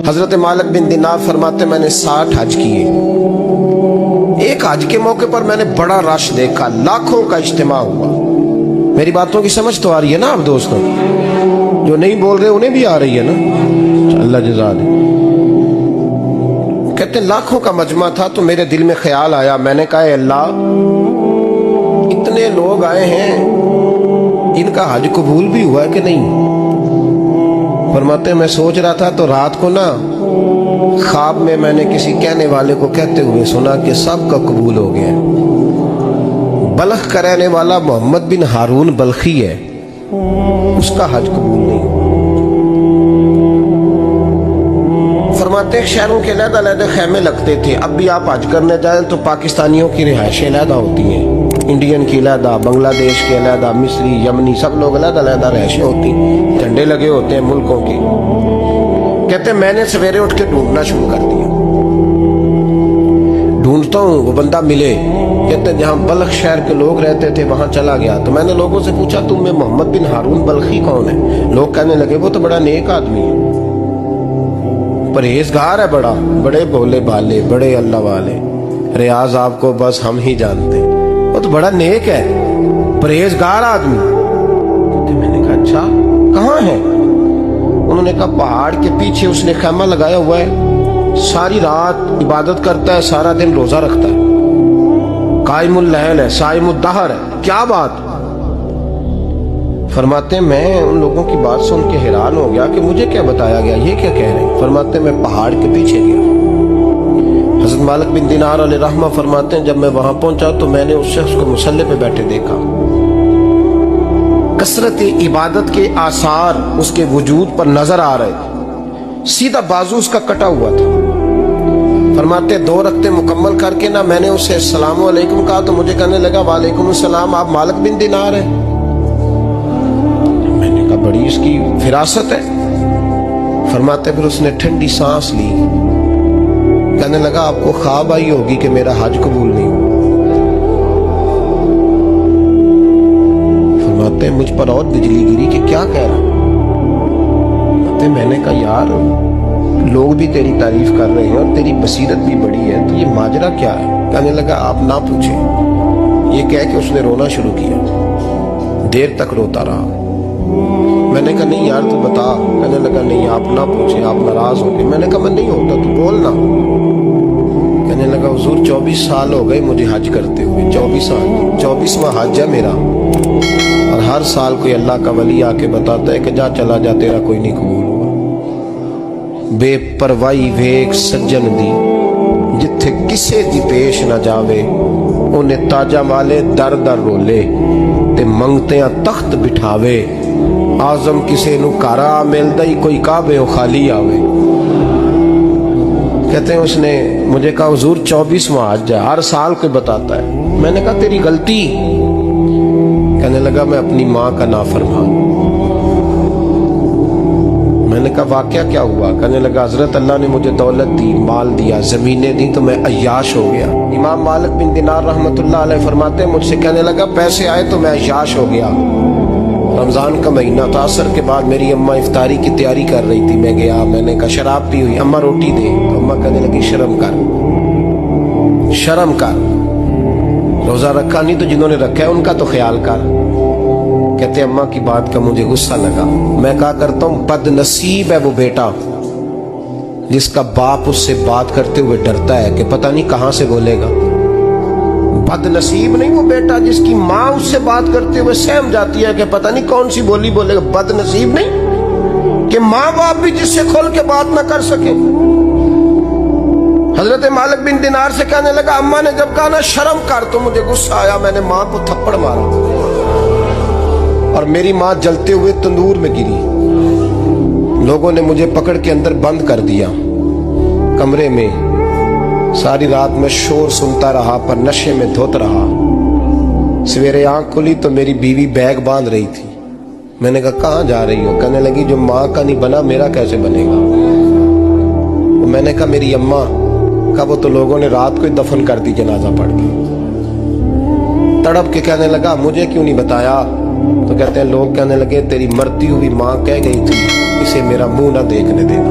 حضرت مالک بن دینار فرماتے میں نے 60 حج کیے. ایک حج کے موقع پر میں نے بڑا رش دیکھا, لاکھوں کا اجتماع ہوا. میری باتوں کی سمجھ تو آ رہی ہے نا آپ دوستوں؟ جو نہیں بول رہے انہیں بھی آ رہی ہے نا؟ اللہ جزا دے. کہتے ہیں لاکھوں کا مجمع تھا تو میرے دل میں خیال آیا, میں نے کہا اے اللہ, اتنے لوگ آئے ہیں, ان کا حج قبول بھی ہوا ہے کہ نہیں؟ فرماتے ہیں میں سوچ رہا تھا تو رات کو نا خواب میں نے کسی کہنے والے کو کہتے ہوئے سنا کہ سب کا قبول ہو گیا. بلخ کا رہنے والا محمد بن ہارون بلخی ہے, اس کا حج قبول نہیں. فرماتے ہیں شہروں کے علیحدہ علیحدہ خیمے لگتے تھے. اب بھی آپ حج کرنے جائیں تو پاکستانیوں کی رہائشیں علیحدہ ہوتی ہیں, انڈین کی علیحدہ, بنگلہ دیش کے علیحدہ, مصری, یمنی, سب لوگ علیحدہ علیحدہ رہائشیں ہوتی ہیں, جھنڈے لگے ہوتے ہیں ملکوں کے. کہتے ہیں میں نے سویرے اٹھ کے ڈھونڈنا شروع کر دیا. ڈھونڈتا ہوں وہ بندہ ملے. کہتے ہیں جہاں بلخ شہر کے لوگ رہتے تھے وہاں چلا گیا تو میں نے لوگوں سے پوچھا تم میں محمد بن ہارون بلخی کون ہے؟ لوگ کہنے لگے وہ تو بڑا نیک آدمی ہے, پرہیزگار ہے, بڑے بولے بالے, بڑے اللہ والے, ریاض آپ کو بس ہم ہی جانتے ہیں, وہ تو بڑا نیک ہے, پرہیزگار آدمی. میں نے کہا اچھا کہاں ہے؟ انہوں نے کہا پہاڑ کے پیچھے اس نے خیمہ لگایا ہوا ہے, ساری رات عبادت کرتا ہے, سارا دن روزہ رکھتا ہے, قائم اللیل ہے, صائم الدہر ہے. کیا بات؟ فرماتے ہیں میں ان لوگوں کی بات سن کے حیران ہو گیا کہ مجھے کیا بتایا گیا, یہ کیا کہہ رہے ہیں. فرماتے ہیں میں پہاڑ کے پیچھے گیا. حضرت مالک بن دینار علیہ رحمہ فرماتے ہیں جب میں وہاں پہنچا تو میں نے اس شخص کو مصلی پہ بیٹھے دیکھا. کثرت عبادت کے آثار اس کے وجود پر نظر آ رہے تھے. سیدھا بازو اس کا کٹا ہوا تھا. فرماتے 2 رکعتیں مکمل کر کے نا میں نے اسے السلام علیکم کہا تو مجھے کہنے لگا وعلیکم السلام, آپ مالک بن دینار ہیں؟ میں نے کہا بڑی اس کی فراست ہے. فرماتے پھر اس نے ٹھنڈی سانس لی, کہنے لگا آپ کو خواب آئی ہوگی کہ میرا حج قبول نہیں ہوا. فرماتے مجھ پر اور بجلی گری کہ کیا کہہ رہا. میں نے کہا یار لوگ بھی تیری تعریف کر رہے ہیں اور تیری بصیرت بھی بڑی ہے, تو یہ ماجرا کیا ہے؟ کہنے لگا آپ نہ پوچھیں. یہ کہہ کہ اس نے رونا شروع کیا, دیر تک روتا رہا. میں نے کہا نہیں یار تو بتا. کہنے لگا نہیں آپ نہ پوچھیں, آپ ناراض ہو گئے. میں نے کہا میں نہیں ہوتا, تو بولنا. کہنے لگا حضور 24 سال ہو گئے مجھے حج کرتے ہوئے, 24 سال, 24واں حج ہے میرا, اور ہر سال کوئی اللہ کا ولی آ کے بتاتا ہے کہ جا چلا جا تیرا کوئی نہیں قبول ہوگا. بے پروائی ویک سجن دی جتھے کسے دی پیش نہ جاوے, انہیں تاجہ والے در در رولے تے منگتیاں تخت بٹھاوے. آزم کسے نو کارا ملدا ہی کوئی کعبے و خالی آوے. کہتے ہیں اس نے مجھے کہا حضور 24واں حج ہے, ہر سال کوئی بتاتا ہے. میں نے کہا تیری غلطی. کہنے لگا میں اپنی ماں کا نافرمان. میں نے کہا واقعہ کیا ہوا؟ کہنے لگا حضرت اللہ نے مجھے دولت دی, مال دیا, زمینیں دی تو میں عیاش ہو گیا. امام مالک بن دینار رحمۃ اللہ علیہ فرماتے ہیں مجھ سے کہنے لگا پیسے آئے تو میں عیاش ہو گیا. رمضان کا مہینہ تھا, عصر کے بعد میری اماں افطاری کی تیاری کر رہی تھی, میں گیا. میں نے کہا شراب پی ہوئی, اماں روٹی دے. تو اماں کہنے لگی شرم کر, شرم کر, روزہ رکھا نہیں تو جنہوں نے رکھا ہے ان کا تو خیال کر. کہتے اماں کی بات کا مجھے غصہ لگا. میں کہا کرتا ہوں بد نصیب ہے وہ بیٹا جس کا باپ اس سے بات کرتے ہوئے ڈرتا ہے کہ پتہ نہیں کہاں سے بولے گا. بد نصیب نہیں وہ بیٹا جس کی ماں اس سے بات کرتے ہوئے سہم جاتی ہے کہ پتہ نہیں کون سی بولی بولے گا. بد نصیب نہیں کہ ماں باپ بھی جس سے کھول کے بات نہ کر سکے. حضرت مالک بن دینار سے کہنے لگا اماں نے جب کہا نا شرم کر تو مجھے غصہ آیا, میں نے ماں کو تھپڑ مارا اور میری ماں جلتے ہوئے تندور میں گری. لوگوں نے مجھے پکڑ کے اندر بند کر دیا کمرے میں. ساری رات میں شور سنتا رہا پر نشے میں دھوت رہا. سویرے آنکھ کھلی تو میری بیوی بیگ باندھ رہی تھی. میں نے کہا کہاں جا رہی ہو؟ کہنے لگی جو ماں کا نہیں بنا میرا کیسے بنے گا. میں نے کہا میری اماں کا وہ تو لوگوں نے رات کو ہی دفن کر دی جنازہ پڑھ کے. تڑپ کے کہنے لگا مجھے کیوں نہیں بتایا؟ تو کہتے ہیں لوگ کہنے لگے تیری مرتی ہوئی ماں کہہ گئی تھی اسے میرا منہ نہ دیکھنے دینا.